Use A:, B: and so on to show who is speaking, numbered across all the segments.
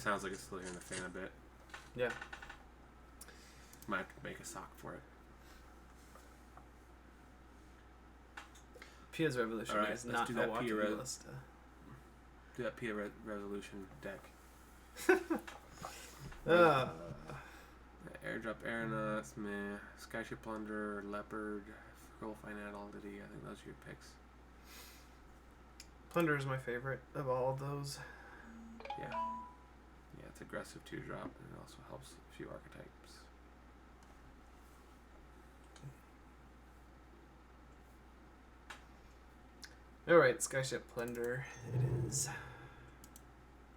A: sounds like it's still hearing the fan a bit.
B: Yeah.
A: Might have to make a sock for it.
B: Pia's Revolution is not a walking ballista.
A: Do that Pia Resolution deck. Airdrop Aeronauts, meh. Skyship Plunder, Leopard, Scroll Finite Oddity. I think those are your picks.
B: Plunder is my favorite of all of those.
A: Yeah. Yeah, it's aggressive 2-drop, and it also helps a few archetypes.
B: Alright, Skyship Plunder it is.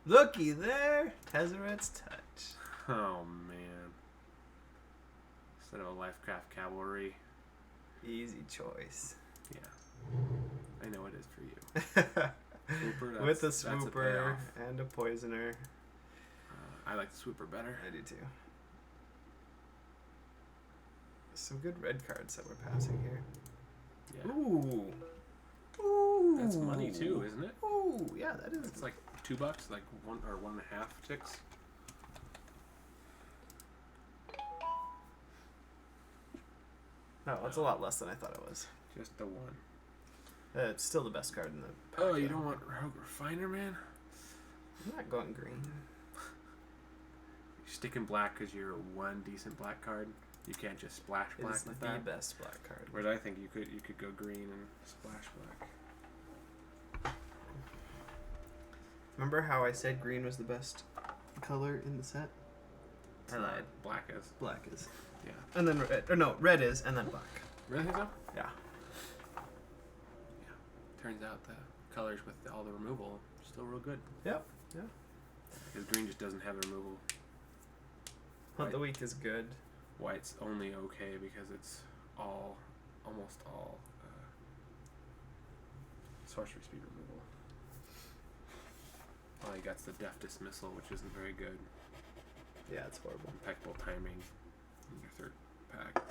B: Looky there! Tezzeret's Touch.
A: Oh, man. Instead of a Lifecraft Cavalry.
B: Easy choice.
A: Yeah. I know it is for you. Swooper,
B: with a Swooper and a Poisoner.
A: I like the Swooper better.
B: I do too. Some good red cards that we're passing here.
A: Yeah.
B: Ooh.
A: That's money too, isn't it?
B: Ooh, yeah, that is.
A: It's like $2, like 1 or 1.5 ticks.
B: No, it's a lot less than I thought it was.
A: Just the 1.
B: It's still the best card in the pack.
A: Oh, you don't want Rogue Refiner, man?
B: I'm not going green.
A: You're sticking black because you're one decent black card. You can't just splash black
B: It's
A: with
B: the
A: that.
B: best black card.
A: Whereas I think you could go green and splash black.
B: Remember how I said green was the best color in the set? I lied.
A: Black is.
B: Black is.
A: Yeah.
B: And then red. Or no, red is, and then black.
A: Really think so?
B: Yeah.
A: Yeah. Turns out the colors with all the removal are still real good.
B: Yep. Yeah.
A: Because green just doesn't have removal.
B: Hunt the Weak is good.
A: White's only okay because it's almost all sorcery speed removal. All you got's the Death Dismissal, which isn't very good.
B: Yeah, it's horrible.
A: Impeccable timing in your third pack.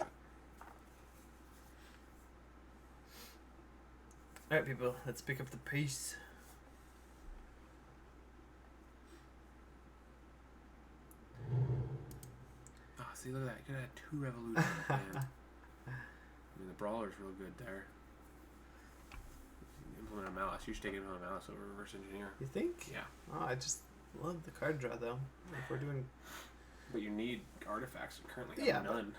B: Alright, people, let's pick up the pace.
A: Oh, see, look at that. You could have 2 revolutions, man. I mean, the Brawler's real good there. Implement a Malice. You should take Implement a Malice over Reverse Engineer.
B: You think?
A: Yeah.
B: Oh, I just love the card draw, though. If we're doing...
A: But you need artifacts. You currently have none.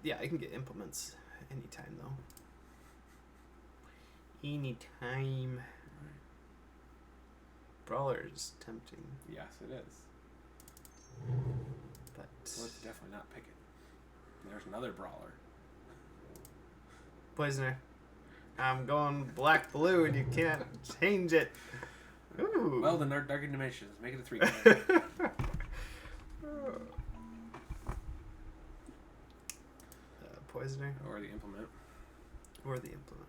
B: Yeah, I can get implements anytime, though. Anytime.
A: Right.
B: Brawler is tempting.
A: Yes, it is.
B: But...
A: Let's definitely not pick it. There's another Brawler.
B: Poisoner. I'm going black blue and you can't change it. Ooh.
A: Well, the Darkened Dimensions. Make it a 3 card.
B: Poisoner.
A: Or the Implement.
B: Or the Implement.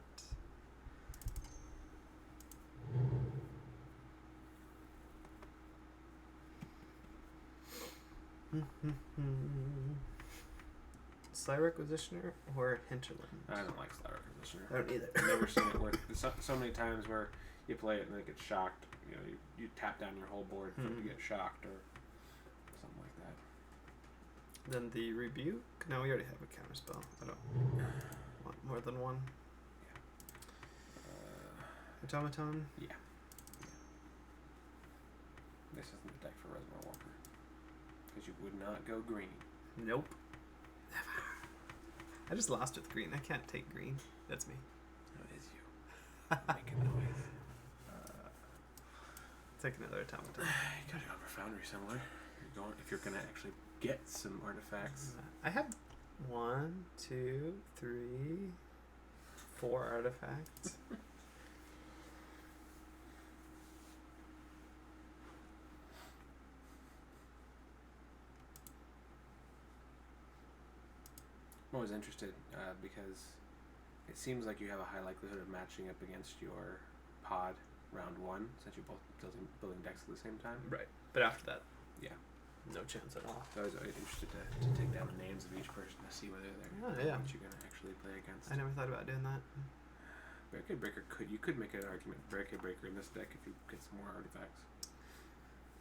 B: Sly Requisitioner or Hinterland?
A: I don't like Sly Requisitioner.
B: I don't either.
A: I've never seen it work. There's so many times where you play it and then it gets shocked. You know, you tap down your whole board for it to get shocked or something like that.
B: Then the Rebuke? No, we already have a counterspell. I don't want more than one.
A: Yeah.
B: Automaton?
A: Yeah. This isn't the deck for Reservoir Walker. Because you would not go green.
B: Nope. Never. I just lost with green. I can't take green. That's me.
A: No, it is you. Making noise.
B: Take another automaton.
A: You gotta go for Foundry somewhere. If you're gonna actually get some artifacts.
B: I have 1, 2, 3, 4 artifacts.
A: I'm always interested because it seems like you have a high likelihood of matching up against your pod round 1 since you're both building decks at the same time.
B: Right. But after that,
A: yeah,
B: no chance at all.
A: So I was interested to take down the names of each person to see whether they're what you're going to actually play against.
B: I never thought about doing that.
A: Barricade Breaker you could make an argument for Barricade Breaker in this deck if you get some more artifacts.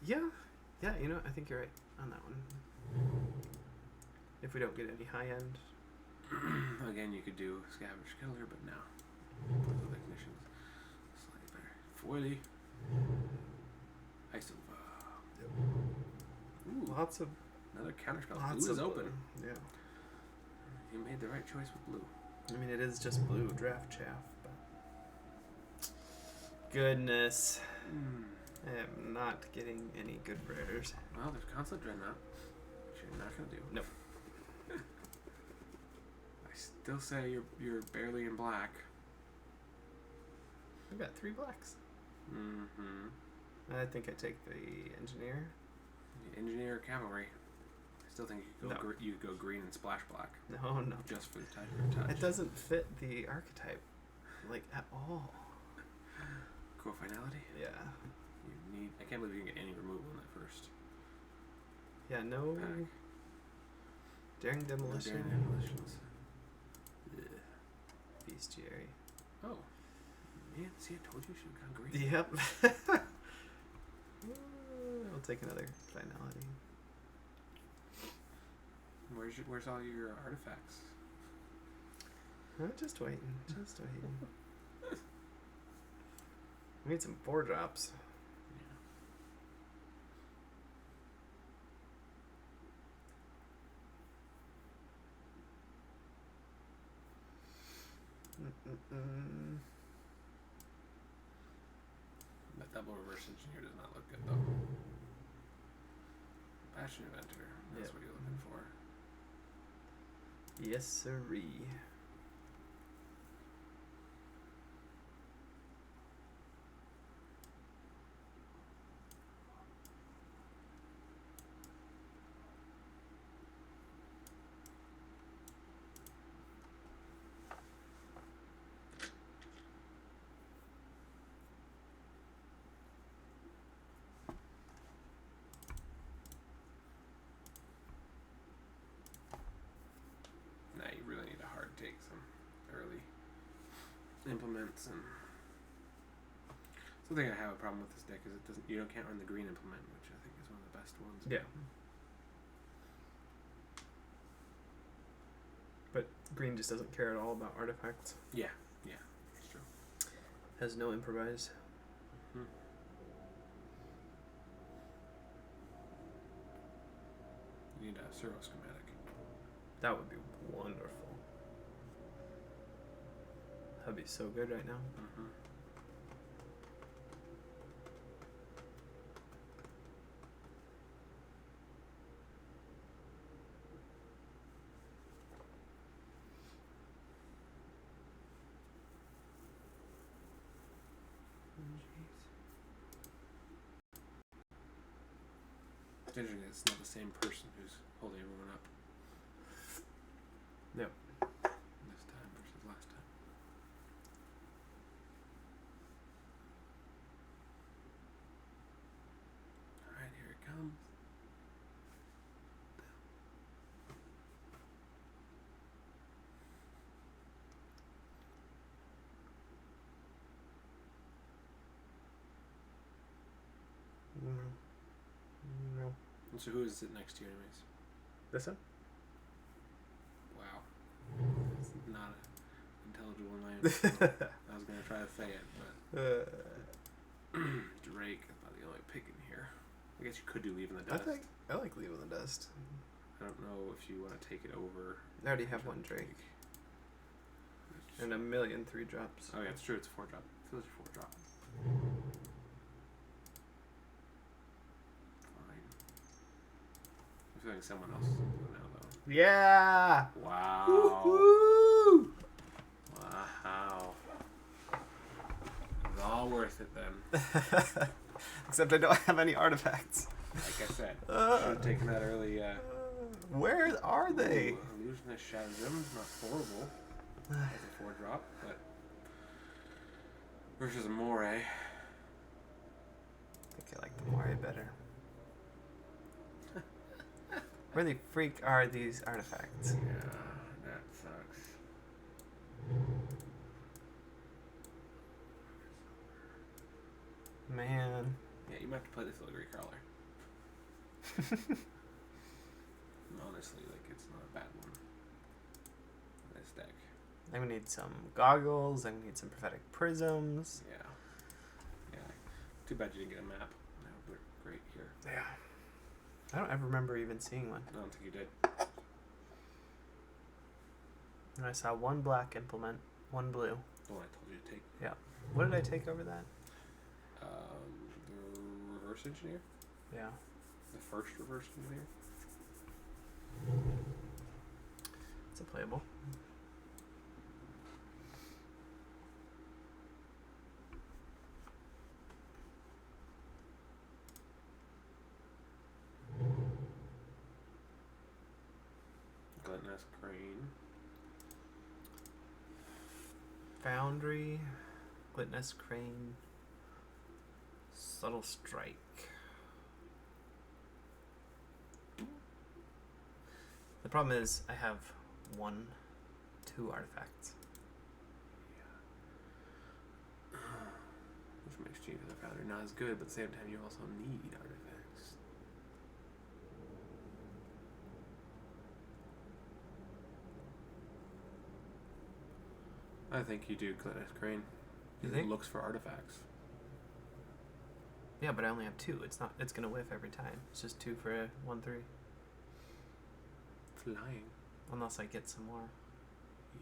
B: Yeah, Yeah, you know, I think you're right on that one. If we don't get any high end.
A: Again, you could do Scavenge Killer, but no. Both of the ignitions. Slightly better. Foily. Isilva. Ooh,
B: Lots of
A: another counterspell.
B: lots
A: Blue is
B: of
A: open.
B: blue. Yeah.
A: You made the right choice with blue.
B: I mean, it is just blue draft chaff, but goodness, I am not getting any good rares.
A: Well, there's Consulate Dreadnought, which you're not gonna do.
B: Nope.
A: I still say you're barely in black.
B: I've got 3 blacks.
A: Mm-hmm.
B: I think I take the engineer.
A: The Engineer or Cavalry. I still think you could go,
B: No.
A: you could go green and splash black.
B: No.
A: Just for the touch.
B: It doesn't fit the archetype, like, at all.
A: Core Finality.
B: Yeah.
A: You need. I can't believe you can get any removal in that first
B: Yeah, no
A: pack.
B: Daring Demolition.
A: Daring Demolitions. Ugh.
B: Bestiary.
A: Oh. Man, see, I told you she would have gone green.
B: Yep. I'll take another Finality.
A: Where's all your artifacts?
B: Just waiting. We need some 4-drops.
A: That double reverse engineer does not look good though. Passion Inventor. That's
B: Yep.
A: what you're looking for.
B: Yes, sirree.
A: Now you really need to hard take some early implements and. Something I have a problem with this deck is can't run the green implement, which I think is one of the best ones.
B: Yeah. But green just doesn't care at all about artifacts.
A: Yeah, it's true.
B: Has no improvise.
A: Hmm. You need a servo schematic.
B: That would be wonderful. That'd be so good right now.
A: Mm-hmm. It's interesting that it's not the same person who's holding everyone up.
B: Yep.
A: This time versus last time. Alright, here it comes.
B: No.
A: And so who is it next to you anyways?
B: This one?
A: Wow. It's not intelligible name. I was gonna try to say it, but Drake is about the only pick in here. I guess you could do Leave in the Dust.
B: I like Leave in the Dust.
A: I don't know if you want to take it over.
B: I already have one Drake. And a million 3-drops.
A: Oh yeah, it's true. It's a 4-drop. Feels your 4-drop. Fine. I'm feeling someone else is blue now though.
B: Yeah!
A: Wow.
B: Woo-hoo!
A: Wow. It's all worth it then.
B: Except I don't have any artifacts.
A: Like I said, should have taken that early.
B: Where are they?
A: Illusionist Shazam, not horrible. As a 4-drop, but versus a Moray.
B: I think I like the Moray better. Where the freak are these artifacts?
A: Yeah, that sucks.
B: Man.
A: Yeah, you might have to play this little Greek crawler. Honestly, like, it's not a bad one. This deck.
B: Then we need some goggles. Then we need some prophetic prisms.
A: Yeah. Yeah. Too bad you didn't get a map. That would look great here.
B: Yeah. I don't ever remember even seeing one.
A: I don't think you did.
B: And I saw one black implement, one blue.
A: The one I told you to take.
B: Yeah. What did I take over that?
A: The reverse engineer?
B: Yeah.
A: The first reverse engineer?
B: It's a playable.
A: Gluttonous Crane.
B: Foundry, Gluttonous Crane, Subtle Strike. The problem is I have 2 artifacts.
A: Which makes Chief as a Foundry not as good, but at the same time you also need artifacts. I think you do Gluttonous Crane.
B: You
A: It
B: think?
A: looks for artifacts.
B: Yeah, but I only have 2. It's not. It's gonna whiff every time. It's just 2 for a 1/3.
A: Flying.
B: Unless I get some more.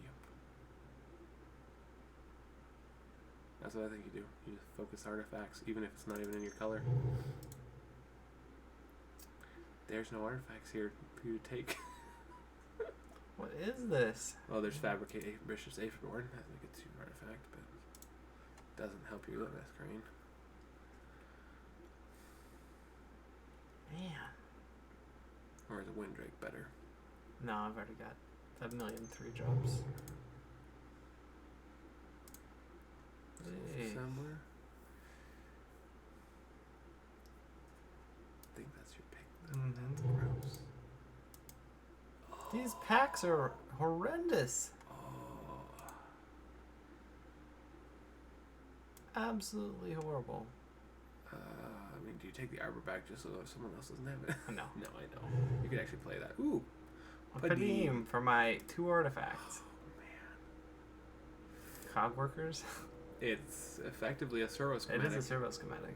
A: Yep. That's what I think you do. You just focus artifacts, even if it's not even in your color. There's no artifacts here for you to take.
B: What is this?
A: Well, there's Fabricate Ambitious Aetherborn. That's like a 2 artifact, but doesn't help you with this Crane.
B: Man.
A: Or is a Windrake better?
B: No, I've already got a million 3 drops. Hey.
A: Somewhere. I think that's your pick. That's gross.
B: These packs are horrendous.
A: Oh.
B: Absolutely horrible.
A: I mean, do you take the Arbor back just so someone else doesn't have it?
B: No.
A: No, I know. You could actually play that. Ooh.
B: A Padim for my 2 artifacts.
A: Oh, man.
B: Cog workers.
A: It's effectively a servo
B: It
A: schematic
B: is a servo schematic.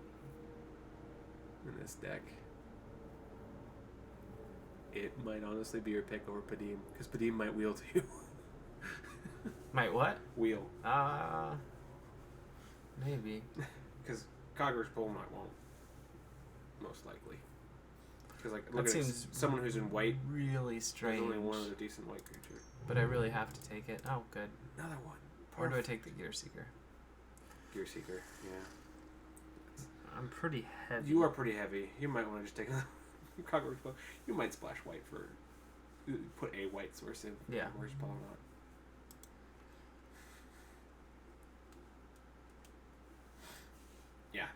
A: in this deck. It might honestly be your pick over Padim, because Padim might wheel to you.
B: Might what?
A: Wheel.
B: Maybe.
A: Because Cogger's Bullknight won't. Most likely. Because, like,
B: That
A: look at
B: seems
A: someone who's in white.
B: really
A: There's
B: strange.
A: only one other decent white creature.
B: But I really have to take it. Oh, good.
A: Another one.
B: Or do I take the Gear Seeker?
A: Gear Seeker, yeah.
B: I'm pretty heavy.
A: You are pretty heavy. You might want to just take a Cogger's Bull. You might splash white for. Put a white source in.
B: Yeah.
A: Where's Ball not?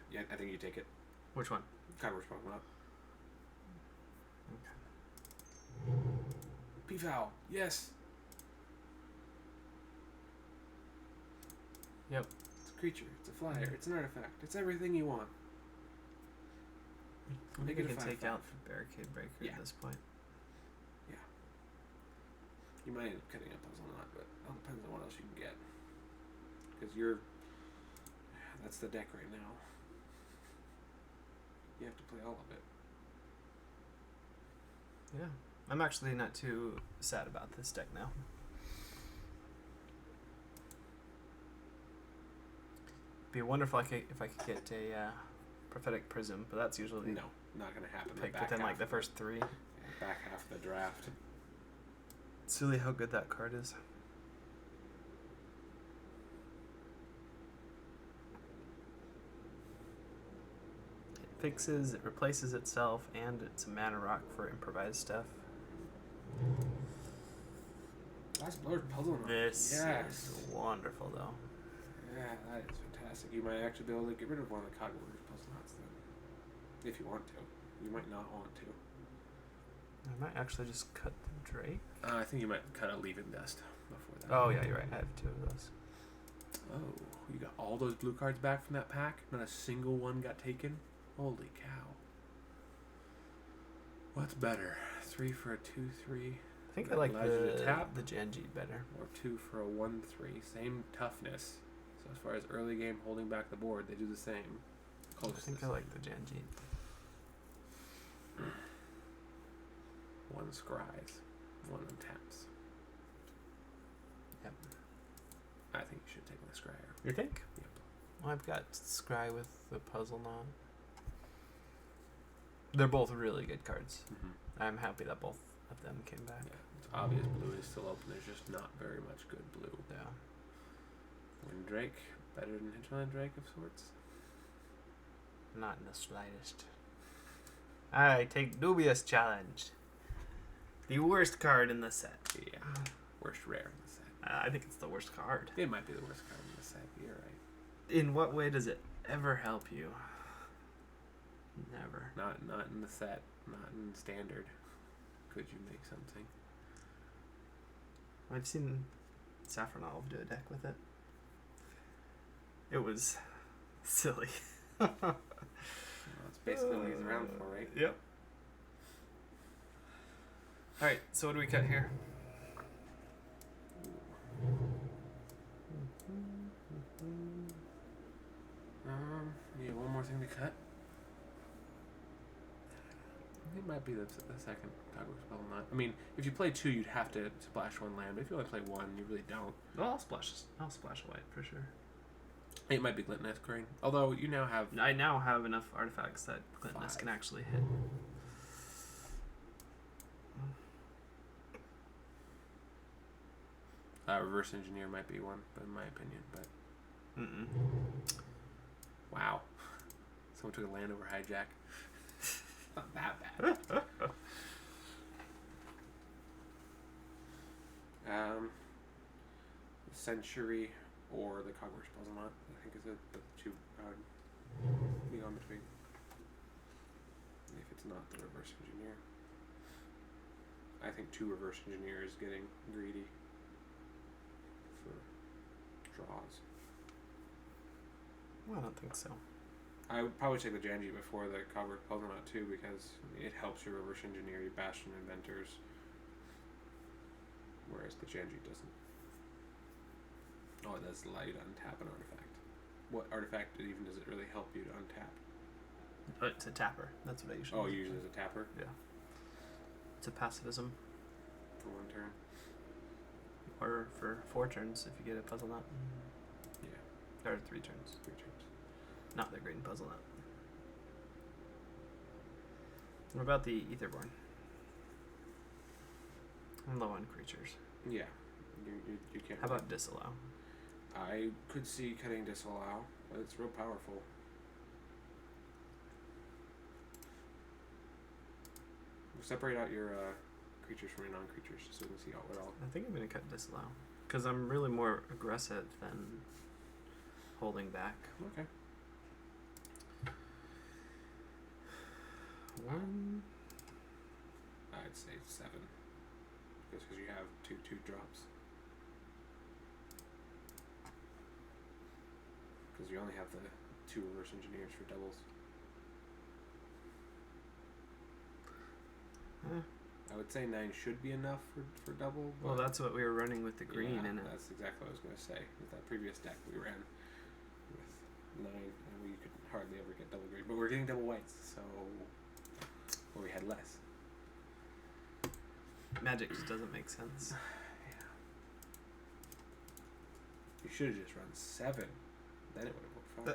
A: Yeah, I think you take it.
B: Which one?
A: Cogger's Ball not.
B: Okay.
A: Peafowl, yes.
B: Yep.
A: It's a creature. It's a flyer. It's an artifact. It's everything you want.
B: I think
A: Make
B: I
A: it a
B: can take
A: 5/5.
B: out the Barricade Breaker
A: Yeah.
B: at this point.
A: You might end up cutting a puzzle knot, but it all depends on what else you can get. Because you're... That's the deck right now. You have to play all of it.
B: Yeah. I'm actually not too sad about this deck now. Be wonderful if I could get a Prophetic Prism, but that's usually
A: No, not going to happen. The
B: picked
A: back
B: within
A: half
B: like the
A: of
B: first 3.
A: back half of the draft.
B: It's really how good that card is. It replaces itself, and it's a mana rock for improvised stuff.
A: Last Blur's puzzle knot.
B: This
A: Yes.
B: is wonderful, though.
A: Yeah, that is fantastic. You might actually be able to get rid of one of the Cogwarriors puzzle knots then. If you want to. You might not want to.
B: I might actually just cut the Drake.
A: I think you might cut a Leaving Dust before that.
B: Oh, yeah, you're right. I have 2 of those.
A: Oh, you got all those blue cards back from that pack? Not a single one got taken? Holy cow. What's better? 3 for a 2/3.
B: I think I like
A: allows you to tap.
B: the Genji better.
A: Or 2 for a 1/3. Same toughness. So as far as early game holding back the board, they do the same.
B: I think I like the Genji.
A: 1 scries. 1 untaps.
B: Yep.
A: I think you should take the scryer.
B: You think?
A: Yep.
B: Well, I've got Scry with the puzzle now. They're both really good cards.
A: Mm-hmm.
B: I'm happy that both of them came back.
A: Yeah, it's obvious blue is still open. There's just not very much good blue.
B: Yeah.
A: Wind Drake, better than Hinterland Drake of sorts.
B: Not in the slightest. I take Dubious Challenge. The worst card in the set.
A: Yeah, worst rare in the set.
B: I think it's the worst card.
A: It might be the worst card in the set. You're right.
B: In what way does it ever help you? Never.
A: Not in the set. Not in standard. Could you make something?
B: I've seen Saffron Olive do a deck with it. It was silly.
A: Well, it's basically what he's around for, right?
B: Yep. Alright, so what do we cut here?
A: Yeah, one more thing to cut. It might be the second Cogwork Spell Knot. I mean, if you play 2, you'd have to splash 1 land, but if you only play 1, you really don't.
B: Well, I'll splash a white for sure.
A: It might be Glintnest Crane. Although you now have...
B: I now have enough artifacts that Glintnest
A: 5.
B: can actually hit.
A: Reverse Engineer might be one, but in my opinion. But wow, someone took a land over Hijack. Not that bad. Century or the Cogwork Spells Knot, I think is the 2 being on between. If it's not the Reverse Engineer, I think 2 Reverse Engineer is getting greedy for draws.
B: Well, I don't think so.
A: I would probably take the Janji before the Cogwork Spells Knot too, because it helps your Reverse Engineer, your Bastion Inventors, whereas the Janji doesn't. Oh, it does allow you to untap an artifact. What artifact even does it really help you to untap?
B: It's a tapper. That's what I usually
A: Oh, you use it as a tapper?
B: Yeah. It's a pacifism.
A: For 1 turn?
B: Or for 4 turns if you get a puzzle knot.
A: Yeah.
B: Or 3 turns.
A: 3 turns.
B: Not the green puzzle knot. What about the Aetherborn? I'm low on creatures.
A: Yeah. You can't.
B: How about disallow?
A: I could see cutting Disallow, but it's real powerful. Separate out your creatures from your non-creatures so we can see what all.
B: I think I'm going to cut disallow. Because I'm really more aggressive than holding back.
A: Okay.
B: 1.
A: I'd say 7. Just because you have 2 drops. Because you only have the 2 Reverse Engineers for doubles. I would say 9 should be enough for double.
B: Well, that's what we were running with the green in it.
A: That's exactly what I was going to say. With that previous deck we ran with 9, and we could hardly ever get double green. But we're getting double whites, so... Well, we had less.
B: Magic just doesn't make sense.
A: Yeah. You should have just run 7. Then it would have worked fine.